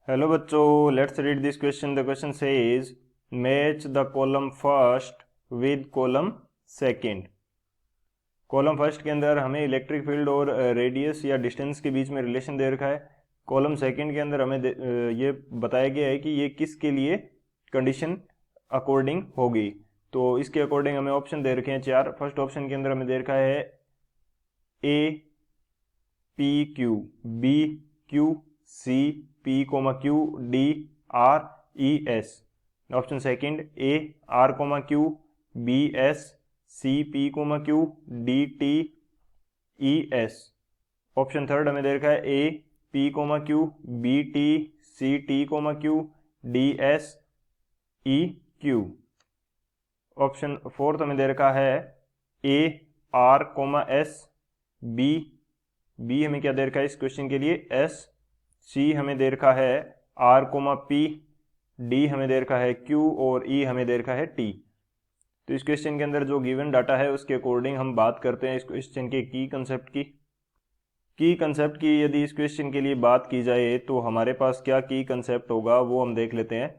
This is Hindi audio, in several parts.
हेलो बच्चों, let's read this question. The question says match the column first with column second. Column first के अंदर हमें इलेक्ट्रिक फील्ड और रेडियस या डिस्टेंस के बीच में रिलेशन दे रखा है। कॉलम सेकंड के अंदर हमें ये बताया गया है कि ये किसके लिए कंडीशन अकॉर्डिंग होगी। तो इसके अकॉर्डिंग हमें ऑप्शन दे रखे हैं चार। फर्स्ट ऑप्शन के अंदर हमें दे रखा है A P Q, B Q, C P comma Q, D R E S. Option second A R comma Q, B S, C P comma Q, D T E S. Option third हमें दे रखा है A P comma Q, B T, C T comma Q, D S E Q. Option fourth हमें दे रखा है A R comma S, B हमें क्या दे रखा है इस क्वेश्चन के लिए एस, सी हमें दे रखा है आर कोमा पी, डी हमें दे रखा है क्यू और ई हमें दे रखा है टी। तो इस क्वेश्चन के अंदर जो गिवन डाटा है उसके अकॉर्डिंग हम बात करते हैं इस क्वेश्चन के की कंसेप्ट की यदि इस क्वेश्चन के लिए बात की जाए तो हमारे पास क्या की कंसेप्ट होगा वो हम देख लेते हैं।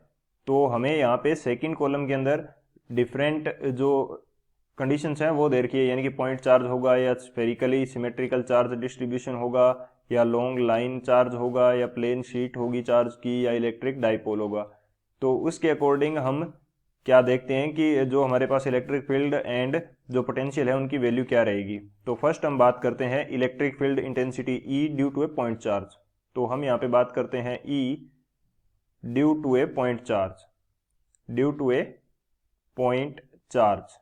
तो हमें यहाँ पे सेकंड कॉलम के अंदर डिफरेंट जो कंडीशंस हैं वो दे रखी है, यानी कि पॉइंट चार्ज होगा या स्फेरिकली सिमेट्रिकल चार्ज डिस्ट्रीब्यूशन होगा या लॉन्ग लाइन चार्ज होगा या प्लेन शीट होगी चार्ज की या इलेक्ट्रिक डाइपोल होगा। तो उसके अकॉर्डिंग हम क्या देखते हैं कि जो हमारे पास इलेक्ट्रिक फील्ड एंड जो पोटेंशियल है उनकी वैल्यू क्या रहेगी। तो फर्स्ट हम बात करते हैं electric field intensity E due to a point charge. तो हम यहाँ पे बात करते हैं E due to a point charge, due to a point charge,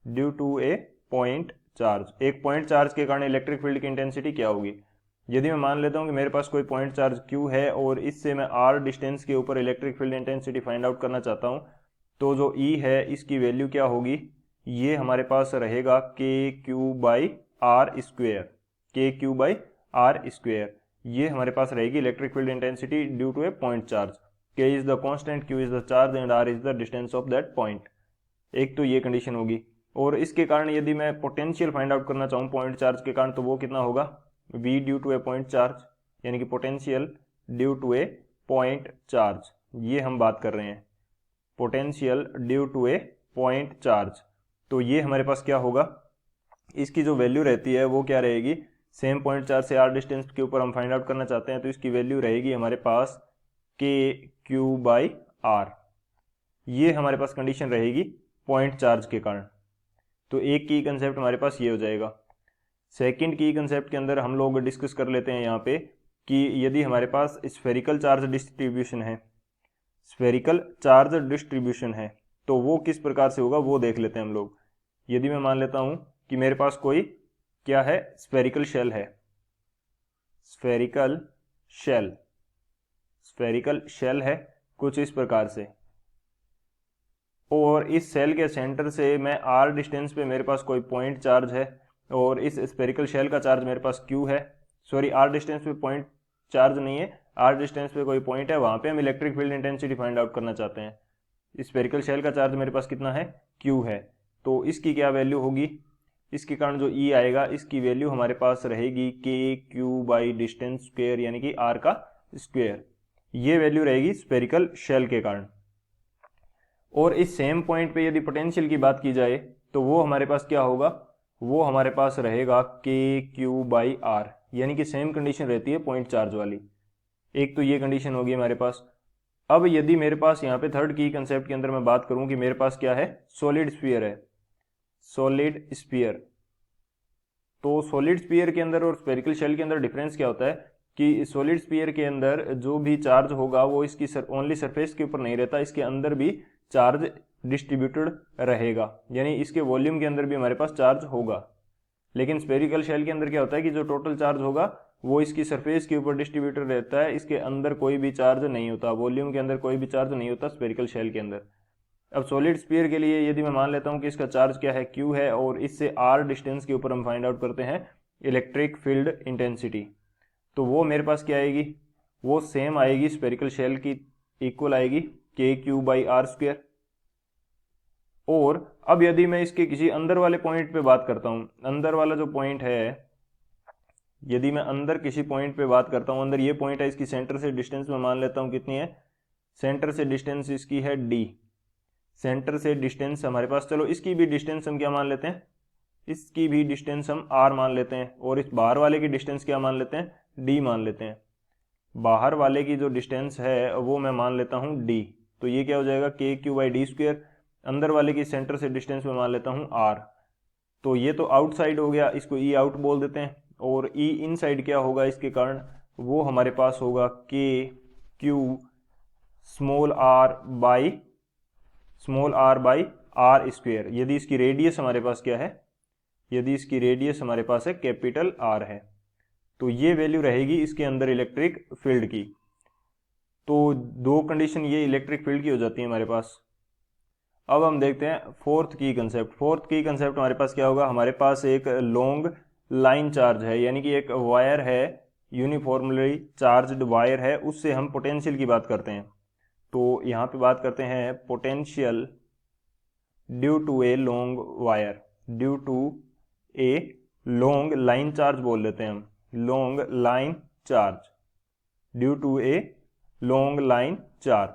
due to a point charge. एक पॉइंट चार्ज के कारण इलेक्ट्रिक फील्ड की इंटेंसिटी क्या होगी। यदि मैं मान लेता हूं कि मेरे पास कोई पॉइंट चार्ज Q है और इससे मैं R डिस्टेंस के ऊपर electric field intensity find out करना चाहता हूं, तो जो E है इसकी वैल्यू क्या होगी, ये हमारे पास रहेगा K Q by R square, K Q by R square. ये हमारे पास रहेगी electric field intensity due to a point charge. K is the constant, Q is the charge and R is the distance of that point. एक तो ये कंडीशन होगी। और इसके कारण यदि मैं पोटेंशियल फाइंड आउट करना चाहूँ पॉइंट चार्ज के कारण, तो वो कितना होगा, V due to a point charge, यानी कि potential due to a point charge. ये हम बात कर रहे हैं potential due to a point charge. तो ये हमारे पास क्या होगा, इसकी जो वैल्यू रहती है वो क्या रहेगी, सेम पॉइंट चार्ज से आर डिस्टेंस के ऊपर हम फाइंड आउट करना चाहते हैं, तो इसकी वैल्यू रहेगी हमारे पास के क्यू बाई आर। ये हमारे पास कंडीशन रहेगी पॉइंट चार्ज के कारण। तो एक की कंसेप्ट हमारे पास ये हो जाएगा। सेकंड की कंसेप्ट के अंदर हम लोग डिस्कस कर लेते हैं यहाँ पे कि यदि हमारे पास स्फेरिकल चार्ज डिस्ट्रीब्यूशन है, स्फेरिकल चार्ज डिस्ट्रीब्यूशन है तो वो किस प्रकार से होगा वो देख लेते हैं हम लोग। यदि मैं मान लेता हूं कि मेरे पास कोई क्या है, स्फेरिकल शेल है, स्फेरिकल शेल, स्फेरिकल शेल है कुछ इस प्रकार से, और इस सेल के सेंटर से मैं आर डिस्टेंस पे मेरे पास कोई पॉइंट चार्ज है और इस स्फेरिकल शेल का चार्ज मेरे पास क्यू है। सॉरी, आर डिस्टेंस पे पॉइंट चार्ज नहीं है, आर डिस्टेंस पे कोई पॉइंट है, वहां पे हम electric field intensity find out करना चाहते हैं। स्फेरिकल शेल का चार्ज मेरे पास कितना है, क्यू है। तो इसकी क्या वैल्यू होगी, इसके कारण जो ई आएगा इसकी वैल्यू हमारे पास रहेगी के क्यू बाई डिस्टेंस स्क्वेयर, यानी कि आर का स्क्वेयर। ये वैल्यू रहेगी स्फेरिकल शेल के कारण। और इस सेम पॉइंट पे यदि पोटेंशियल की बात की जाए तो वो हमारे पास क्या होगा, वो हमारे पास रहेगा के क्यू बाई आर, यानी कि सेम कंडीशन रहती है पॉइंट चार्ज वाली। एक तो ये कंडीशन होगी हमारे पास। अब यदि मेरे पास यहाँ पे थर्ड की कंसेप्ट के अंदर मैं बात करूं कि मेरे पास क्या है, सॉलिड स्फीयर है, सॉलिड स्फीयर। तो सॉलिड स्फीयर के अंदर और स्फेरिकल शेल के अंदर डिफरेंस क्या होता है कि सॉलिड स्फीयर के अंदर जो भी चार्ज होगा वो इसकी ओनली सरफेस के ऊपर नहीं रहता, इसके अंदर भी चार्ज डिस्ट्रीब्यूटेड रहेगा, यानी इसके वॉल्यूम के अंदर भी हमारे पास चार्ज होगा। लेकिन स्फेरिकल शेल के अंदर क्या होता है कि जो टोटल चार्ज होगा वो इसकी सरफेस के ऊपर डिस्ट्रीब्यूटेड रहता है, इसके अंदर कोई भी चार्ज नहीं होता, वॉल्यूम के अंदर कोई भी चार्ज नहीं होता स्फेरिकल शेल के अंदर। अब सॉलिड स्फीयर के लिए यदि मैं मान लेता हूं कि इसका चार्ज क्या है, क्यू है, और इससे आर डिस्टेंस के ऊपर हम फाइंड आउट करते हैं इलेक्ट्रिक फील्ड इंटेंसिटी, तो वो मेरे पास क्या आएगी, वो सेम आएगी स्फेरिकल शेल की, इक्वल आएगी के क्यू बाई आर स्क्वेयर। और अब यदि मैं इसके किसी अंदर वाले पॉइंट पे बात करता हूं, अंदर वाला जो पॉइंट है यदि मैं अंदर किसी पॉइंट पे बात करता हूँ, अंदर ये पॉइंट है, इसकी सेंटर से डिस्टेंस मैं मान लेता हूँ कितनी है, सेंटर से डिस्टेंस इसकी है d, सेंटर से डिस्टेंस हमारे पास, चलो इसकी भी डिस्टेंस हम क्या मान लेते हैं, इसकी भी डिस्टेंस हम r मान लेते हैं, और इस बाहर वाले की डिस्टेंस क्या मान लेते हैं, d मान लेते हैं। बाहर वाले की जो डिस्टेंस है वो मैं मान लेता हूँ d, तो ये क्या हो जाएगा KQ/d²। अंदर वाले की सेंटर से डिस्टेंस में मान लेता हूँ r, तो ये तो आउटसाइड हो गया, इसको ई आउट बोल देते हैं। और ई इनसाइड क्या होगा इसके कारण, वो हमारे पास होगा KQ r/r²। यदि इसकी रेडियस हमारे पास क्या है, यदि इसकी रेडियस हमारे पास है कैपिटल R है, तो ये वैल्यू रहेगी इसके अंदर इलेक्ट्रिक फील्ड की। तो दो कंडीशन ये इलेक्ट्रिक फील्ड की हो जाती है हमारे पास। अब हम देखते हैं फोर्थ की कंसेप्ट। फोर्थ की कंसेप्ट हमारे पास क्या होगा, हमारे पास एक लॉन्ग लाइन चार्ज है, यानी कि एक वायर है, यूनिफॉर्मली चार्ज्ड वायर है, उससे हम पोटेंशियल की बात करते हैं। तो यहाँ पे बात करते हैं potential due to a long wire, due to a long line charge बोल देते हैं हम, long line charge, due to a long line charge.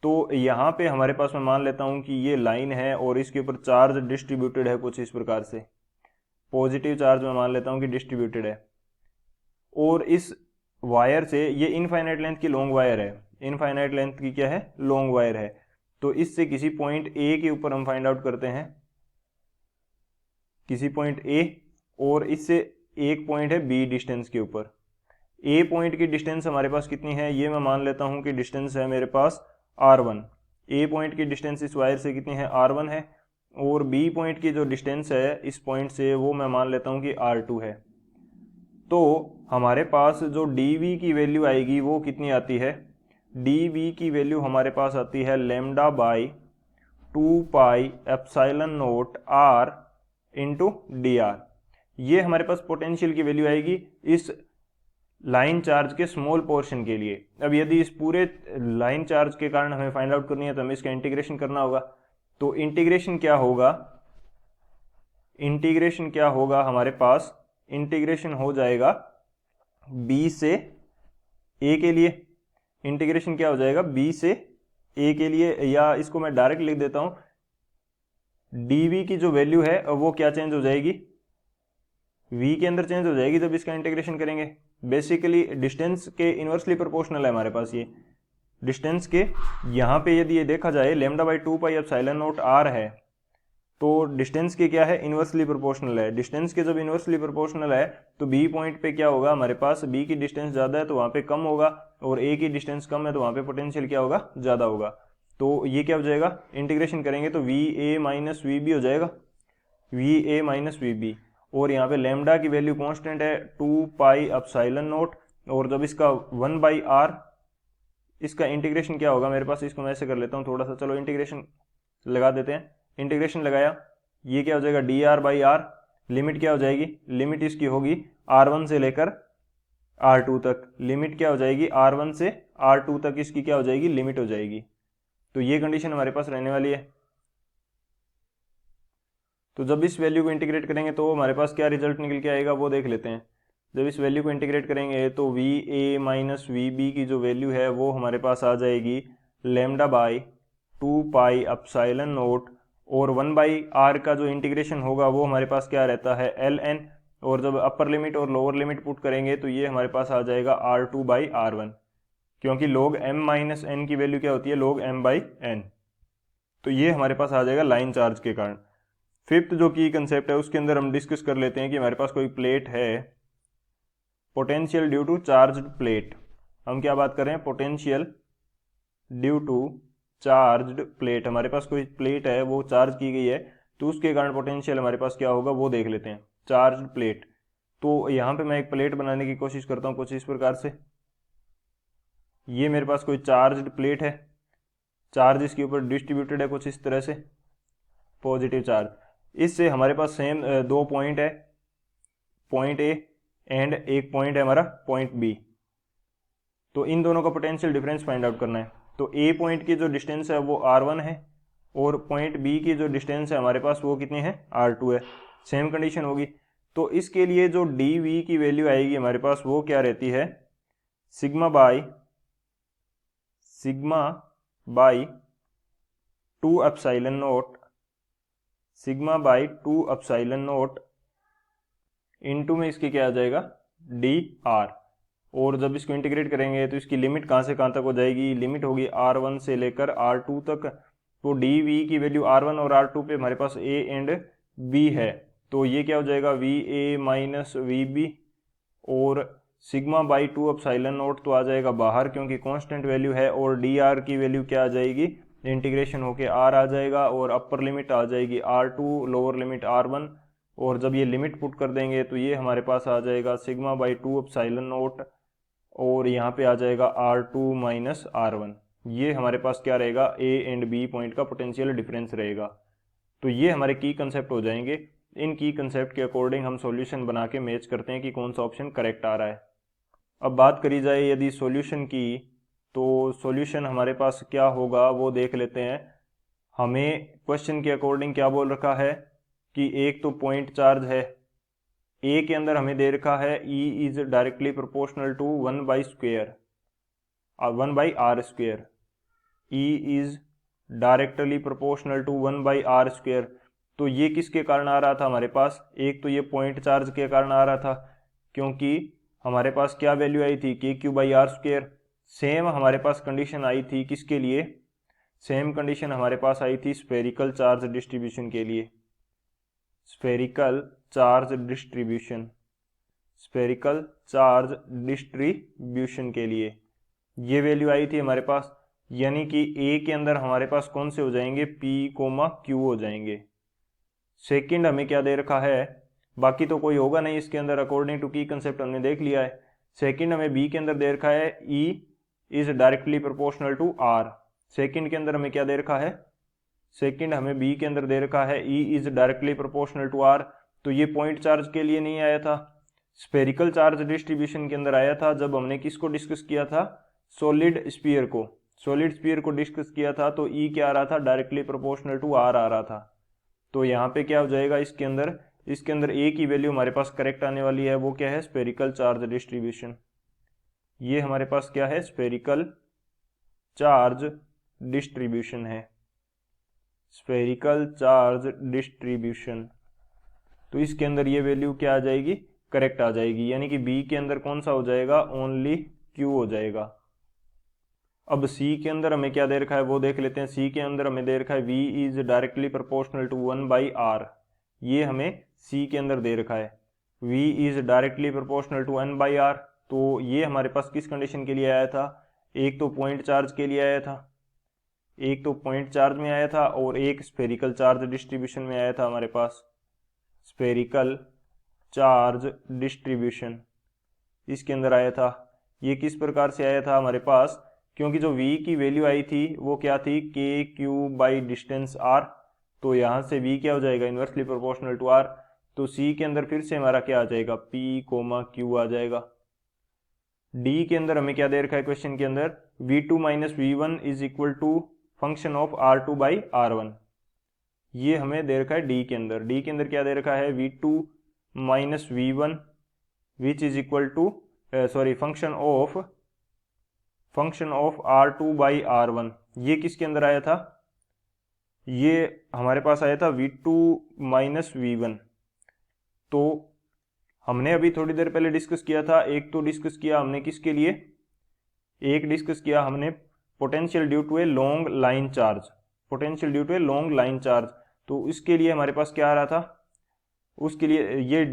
तो यहाँ पे हमारे पास मैं मान लेता हूँ कि ये लाइन है और इसके ऊपर चार्ज डिस्ट्रीब्यूटेड है कुछ इस प्रकार से, पॉजिटिव चार्ज मैं मान लेता हूँ कि डिस्ट्रीब्यूटेड है। और इस वायर से, ये इनफाइनाइट लेंथ की लॉन्ग वायर है, इनफाइनाइट लेंथ की क्या है, लॉन्ग वायर है। तो इससे किसी पॉइंट ए के ऊपर हम फाइंड आउट करते हैं, किसी पॉइंट ए, और इससे एक पॉइंट है बी डिस्टेंस के ऊपर। ए पॉइंट की डिस्टेंस हमारे पास कितनी है, ये मैं मान लेता हूँ कि डिस्टेंस है मेरे पास R1। ए पॉइंट की डिस्टेंस इस वायर से कितनी है, R1 है, और बी पॉइंट की जो डिस्टेंस है इस पॉइंट से वो मैं मान लेता हूँ कि R2 है। तो हमारे पास जो dV की वैल्यू आएगी वो कितनी आती है, dV की वैल्यू हमारे पास आती है λ/2πε0 R इंटू dr। ये हमारे पास पोटेंशियल की वैल्यू आएगी इस लाइन चार्ज के स्मॉल पोर्शन के लिए। अब यदि इस पूरे लाइन चार्ज के कारण हमें फाइंड आउट करनी है तो हमें इसका इंटीग्रेशन करना होगा। तो इंटीग्रेशन क्या होगा, इंटीग्रेशन क्या होगा हमारे पास, इंटीग्रेशन हो जाएगा b से a के लिए, इंटीग्रेशन क्या हो जाएगा b से a के लिए, या इसको मैं डायरेक्ट लिख देता हूं, dv की जो वैल्यू है वो क्या चेंज हो जाएगी, v के अंदर चेंज हो जाएगी जब इसका इंटीग्रेशन करेंगे। बेसिकली डिस्टेंस के इनवर्सली प्रोपोर्शनल है हमारे पास ये, डिस्टेंस के यहाँ पे यदि ये देखा जाए λ/2πε0 r है, तो डिस्टेंस के क्या है, इनवर्सली प्रोपोर्शनल है। डिस्टेंस के जब इनवर्सली प्रोपोर्शनल है तो बी पॉइंट पे क्या होगा, हमारे पास बी की डिस्टेंस ज़्यादा है तो वहाँ पे कम होगा, और ए की डिस्टेंस कम है तो वहाँ पे पोटेंशियल क्या होगा, ज़्यादा होगा। तो ये क्या हो जाएगा, इंटीग्रेशन करेंगे तो VA माइनस VB हो जाएगा, VA माइनस VB। और यहाँ पे लैम्डा की वैल्यू कांस्टेंट है 2πε0, और जब इसका 1/r, इसका इंटीग्रेशन क्या होगा मेरे पास, इसको मैं ऐसे कर लेता हूँ थोड़ा सा, चलो इंटीग्रेशन लगा देते हैं। इंटीग्रेशन लगाया, ये क्या हो जाएगा dr/r, लिमिट क्या हो जाएगी, लिमिट इसकी होगी R1 से लेकर R2 तक, लिमिट क्या हो जाएगी R1 से R2 तक, इसकी क्या हो जाएगी, लिमिट हो जाएगी। तो ये कंडीशन हमारे पास रहने वाली है। तो जब इस वैल्यू को इंटीग्रेट करेंगे तो हमारे पास क्या रिजल्ट निकल के आएगा वो देख लेते हैं। जब इस वैल्यू को इंटीग्रेट करेंगे तो VA माइनस VB की जो वैल्यू है वो हमारे पास आ जाएगी λ/2πε0, और 1/r का जो इंटीग्रेशन होगा वो हमारे पास क्या रहता है ln, और जब अपर लिमिट और लोअर लिमिट पुट करेंगे तो ये हमारे पास आ जाएगा R2/R1, क्योंकि log m-n की वैल्यू क्या होती है, log m/n। तो ये हमारे पास आ जाएगा लाइन चार्ज के कारण। फिफ्थ जो की कंसेप्ट है उसके अंदर हम डिस्कस कर लेते हैं कि हमारे पास कोई प्लेट है, potential due to charged plate. हम क्या बात कर रहे हैं, potential due to charged plate. हमारे पास कोई प्लेट है वो चार्ज की गई है तो उसके कारण पोटेंशियल हमारे पास क्या होगा वो देख लेते हैं। चार्ज्ड प्लेट, तो यहाँ पे मैं एक प्लेट बनाने की कोशिश करता हूँ कुछ इस प्रकार से। ये मेरे पास कोई चार्ज्ड प्लेट है, चार्ज इसके ऊपर डिस्ट्रीब्यूटेड है कुछ इस तरह से, पॉजिटिव चार्ज। इससे हमारे पास सेम दो पॉइंट है, पॉइंट ए एंड एक पॉइंट है हमारा पॉइंट बी। तो इन दोनों का पोटेंशियल डिफरेंस फाइंड आउट करना है। तो ए पॉइंट की जो डिस्टेंस है वो R1 है, और पॉइंट बी की जो डिस्टेंस है हमारे पास वो कितनी है, R2 है। सेम कंडीशन होगी। तो इसके लिए जो डी वी की वैल्यू आएगी हमारे पास वो क्या रहती है, sigma by 2 epsilon note, sigma by 2 epsilon note into में इसके क्या आ जाएगा डी आर। और जब इसको इंटीग्रेट करेंगे तो इसकी लिमिट कहाँ से कहाँ तक हो जाएगी, लिमिट होगी R1 से लेकर R2 तक। तो डी वी की वैल्यू R1 और R2 पे हमारे पास A एंड B है, तो ये क्या हो जाएगा VA माइनस VB, और सिग्मा बाई 2 एप्सिलॉन नोट तो आ जाएगा बाहर क्योंकि कांस्टेंट वैल्यू है, और डी आर की वैल्यू क्या आ जाएगी, इंटीग्रेशन होके R आ जाएगा, और अपर लिमिट आ जाएगी R2, लोअर लिमिट R1, और जब ये लिमिट पुट कर देंगे तो ये हमारे पास आ जाएगा सिग्मा बाई 2 एप्सिलॉन नोट, और यहाँ पे आ जाएगा R2 माइनस R1। ये हमारे पास क्या रहेगा, A एंड B पॉइंट का पोटेंशियल डिफरेंस रहेगा। तो ये हमारे की कंसेप्ट हो जाएंगे। इन की कंसेप्ट के अकॉर्डिंग हम सॉल्यूशन बना के मैच करते हैं कि कौन सा ऑप्शन करेक्ट आ रहा है। अब बात करी जाए यदि सॉल्यूशन की, तो सॉल्यूशन हमारे पास क्या होगा वो देख लेते हैं। हमें क्वेश्चन के अकॉर्डिंग क्या बोल रखा है कि एक तो पॉइंट चार्ज है, ए के अंदर हमें दे रखा है E is directly proportional to 1/r²। E is directly proportional to 1/r²। तो ये किसके कारण आ रहा था हमारे पास, एक तो ये पॉइंट चार्ज के कारण आ रहा था क्योंकि हमारे पास क्या वैल्यू आई थी KQ/r²। सेम हमारे पास कंडीशन आई थी किसके लिए, सेम कंडीशन हमारे पास आई थी स्फेरिकल चार्ज डिस्ट्रीब्यूशन के लिए, स्फेरिकल चार्ज डिस्ट्रीब्यूशन के लिए ये वैल्यू आई थी हमारे पास, यानी कि ए के अंदर हमारे पास कौन से हो जाएंगे, P, Q हो जाएंगे। सेकंड हमें क्या दे रखा है, बाकी तो कोई होगा नहीं इसके अंदर, अकॉर्डिंग टू की कंसेप्ट हमने देख लिया है। सेकंड हमें बी के अंदर दे रखा है E is directly proportional to R। Second के अंदर हमें क्या दे रखा है, सेकंड हमें बी के अंदर दे रखा है E is directly proportional to R। तो ये पॉइंट चार्ज के लिए नहीं आया था, स्फेरिकल चार्ज डिस्ट्रीब्यूशन के अंदर आया था जब हमने किसको डिस्कस किया था, सॉलिड स्फीयर को डिस्कस किया था। तो E क्या आ रहा था, डायरेक्टली प्रोपोर्शनल टू R आ रहा था। तो यहाँ पे क्या हो जाएगा, इसके अंदर A की वैल्यू हमारे पास करेक्ट आने वाली है, वो क्या है, स्फेरिकल चार्ज डिस्ट्रीब्यूशन। ये हमारे पास क्या है, स्फेरिकल चार्ज डिस्ट्रीब्यूशन है, स्फेरिकल चार्ज डिस्ट्रीब्यूशन। तो इसके अंदर ये वैल्यू क्या आ जाएगी, करेक्ट आ जाएगी, यानी कि बी के अंदर कौन सा हो जाएगा, ओनली क्यू हो जाएगा। अब सी के अंदर हमें क्या दे रखा है वो देख लेते हैं। सी के अंदर हमें दे रखा है V is directly proportional to 1/r। ये हमें सी के अंदर दे रखा है V is directly proportional to 1/r। तो ये हमारे पास किस कंडीशन के लिए आया था, एक तो पॉइंट चार्ज के लिए आया था, एक तो पॉइंट चार्ज में आया था, और एक स्फेरिकल चार्ज डिस्ट्रीब्यूशन में आया था हमारे पास, स्फेरिकल चार्ज डिस्ट्रीब्यूशन इसके अंदर आया था। ये किस प्रकार से आया था हमारे पास, क्योंकि जो V की वैल्यू आई थी वो क्या थी, KQ/डिस्टेंस R। तो यहाँ से V क्या हो जाएगा, इन्वर्सली प्रोपोर्शनल टू R। तो C के अंदर फिर से हमारा क्या आ जाएगा, P, Q आ जाएगा। D के अंदर हमें क्या दे रखा है क्वेश्चन के अंदर, V2 minus V1 is equal to function of R2/R1। ये हमें दे रखा है D के अंदर क्या दे रखा है, V2 minus V1 which is equal to function of R2/R1। ये किसके अंदर आया था, ये हमारे पास आया था V2 माइनस V1। तो हमने अभी थोड़ी देर पहले डिस्कस किया था, एक तो डिस्कस किया हमने किसके लिए, एक डिस्कस किया हमने potential due to a long line charge, तो इसके लिए हमारे पास क्या आ रहा था, उसके लिए ये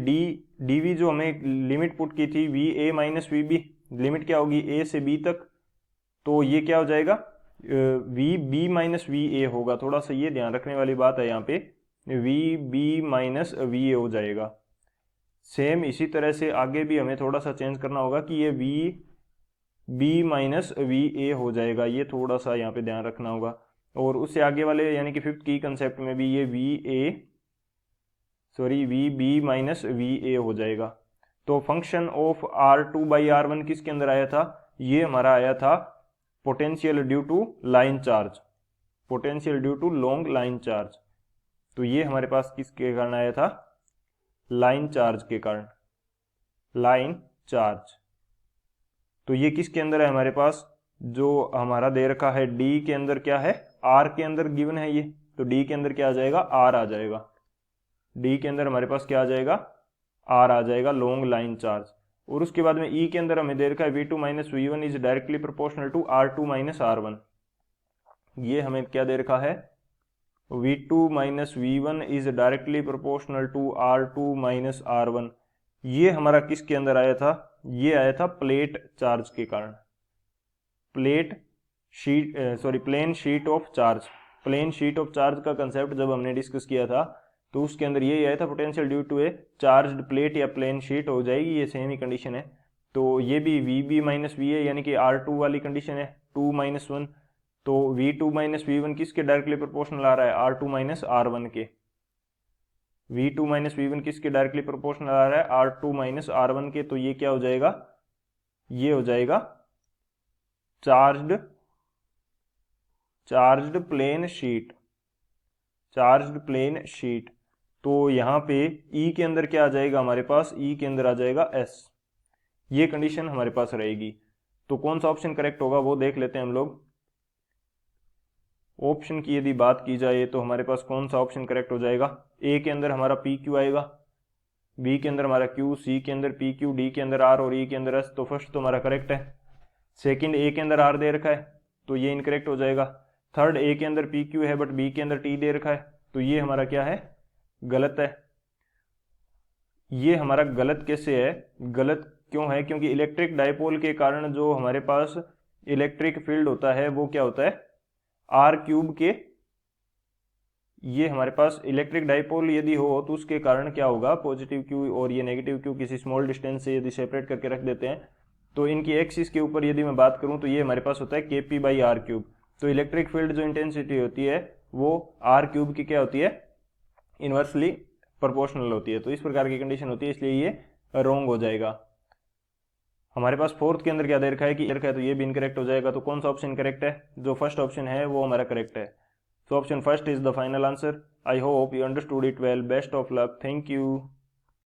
dV जो हमें लिमिट पुट की थी VA माइनस VB, लिमिट क्या होगी A से B तक, तो ये क्या हो जाएगा VB माइनस VA होगा। थोड़ा सा ये ध्यान रखने वाली बात है, यहाँ पे VB माइनस VA हो जाएगा। सेम इसी तरह से आगे भी हमें थोड़ा सा चेंज करना होगा कि ये VB माइनस VA हो जाएगा, ये थोड़ा सा यहाँ पे ध्यान रखना होगा। और उससे आगे वाले यानी कि फिफ्थ की कंसेप्ट में भी ये VB माइनस VA हो जाएगा। तो फंक्शन ऑफ R2/R1 किसके अंदर आया था, ये हमारा आया था potential due to long line charge. तो ये हमारे पास किसके कारण आया था, लाइन चार्ज के कारण, लाइन चार्ज। तो ये किसके अंदर है हमारे पास, जो हमारा दे रखा है डी के अंदर क्या है, आर के अंदर गिवन है ये, तो डी के अंदर क्या आ जाएगा, आर आ जाएगा। डी के अंदर हमारे पास क्या आ जाएगा, आर आ जाएगा, लॉन्ग लाइन चार्ज। और उसके बाद में ई के अंदर हमें दे रखा है V2 minus V1 is directly proportional to R2 minus R1। ये हमें क्या दे रखा है, V2 minus V1 is directly proportional to R2 minus R1। ये हमारा किसके अंदर आया था, ये आया था प्लेट चार्ज के कारण, plane sheet of charge. Plane sheet of charge का कंसेप्ट जब हमने डिस्कस किया था तो उसके अंदर यही आया था, potential due to a charged plate या प्लेन शीट हो जाएगी, ये सेम ही कंडीशन है। तो ये भी VB माइनस VA यानी कि R2 वाली कंडीशन है, 2 माइनस 1। तो V2 माइनस V1 किसके डायरेक्टली प्रोपोर्शनल आ रहा है, R2 माइनस R1 के। V2 माइनस V1 किसके डायरेक्टली प्रोपोर्शनल आ रहा है, R2 माइनस R1 के। तो ये क्या हो जाएगा, ये हो जाएगा charged plane sheet, charged plane sheet. तो यहाँ पे E के अंदर क्या आ जाएगा हमारे पास, E के अंदर आ जाएगा S। ये कंडीशन हमारे पास रहेगी। तो कौन सा ऑप्शन करेक्ट होगा वो देख लेते हैं हम लोग। ऑप्शन की यदि बात की जाए तो हमारे पास कौन सा ऑप्शन करेक्ट हो जाएगा, A के अंदर हमारा PQ आएगा, B के अंदर हमारा Q, C के अंदर PQ, D के अंदर R और E के अंदर S। तो फर्स्ट तो हमारा करेक्ट है। सेकंड A के अंदर R दे रखा है तो ये इनकरेक्ट हो जाएगा। थर्ड A के अंदर PQ है बट B के अंदर T दे रखा है, तो ये हमारा क्या है, गलत है। ये हमारा गलत कैसे है, गलत क्यों है, क्योंकि इलेक्ट्रिक डाइपोल के कारण जो हमारे पास इलेक्ट्रिक फील्ड होता है वो क्या होता है, आर क्यूब के। ये हमारे पास इलेक्ट्रिक डाइपोल यदि हो तो उसके कारण क्या होगा, पॉजिटिव क्यू और ये नेगेटिव क्यू किसी स्मॉल डिस्टेंस से यदि सेपरेट करके रख देते हैं तो इनकी एक्सिस के ऊपर यदि मैं बात करूं तो ये हमारे पास होता है KP बाई आर क्यूब। तो इलेक्ट्रिक फील्ड जो इंटेंसिटी होती है वो आर क्यूब की क्या होती है, इनवर्सली प्रोपोर्शनल होती है। तो इस प्रकार की कंडीशन होती है, इसलिए ये रॉन्ग हो जाएगा। हमारे पास फोर्थ के अंदर क्या दे रखा है कि रखा है, तो ये भी इनकरेक्ट हो जाएगा। तो कौन सा ऑप्शन करेक्ट है, जो फर्स्ट ऑप्शन है वो हमारा करेक्ट है। So option first is the final answer. I hope you understood it well. Best of luck, thank you.